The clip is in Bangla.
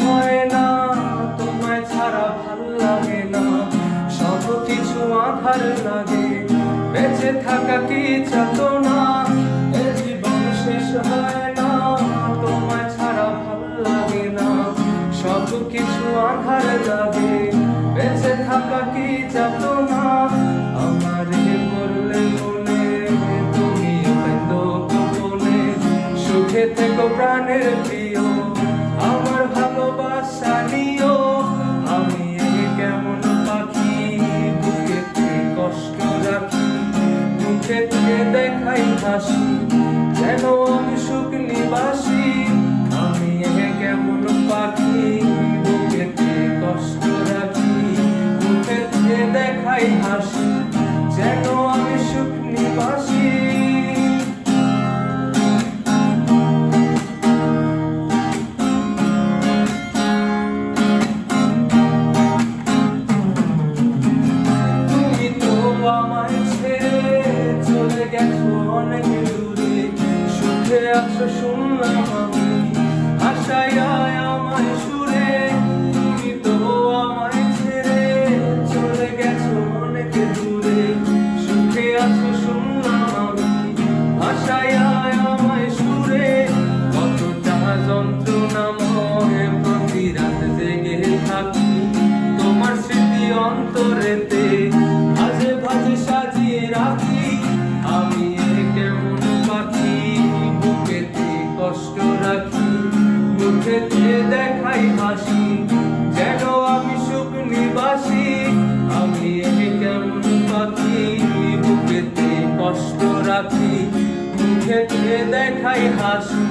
হয় না, তোমায় ছাড়া ভাল লাগে না, সব কিছু আধার লাগে, বেঁচে থাকা কি যাতনা, এ জীবন শেষ হয় না, তোমায় ছাড়া ভাল লাগে না, সব কিছু আধার লাগে, বেঁচে থাকা কি যাতনা। আমারে বললে মনে তুমি গোপনে, সুখে থেকো প্রাণের প্রিয়, আমার ভালোবাসা নিও। আমি কেমন পাখি, বুকেতে কষ্ট রাখি, মুখেতে দেখাই হাসি, যেন আমি সুখ নিবাসী। আমি কেমন পাখি, বুকেতে কষ্ট রাখি, মুখেতে দেখাই হাসি, যেন আমি সুখ নিবাসী। আমায় ছেড়ে চলে গেছো অনেক দূরে, সুখে আছো শুনলাম আমি, আশায় আমায় সুরে। তুমি তো আমায় ছেড়ে চলে গেছো অনেক দূরে, সুখে আছো শুনলাম আমি, আশায় আমায় সুরে। কতটা যন্ত্রণাময় প্রতি রাত জেগে থাকি, তোমার স্মৃতি অন্তরেতে ভাজে ভাজে সাজিয়ে রাখি। আমি কেমন পাখি, বুকেতে কষ্ট রাখি, মুখেতে দেখাই হাসি, যেন আমি সুখ নিবাসী। আমি কেমন পাখি, বুকেতে কষ্ট রাখি, মুখেতে দেখাই হাসি,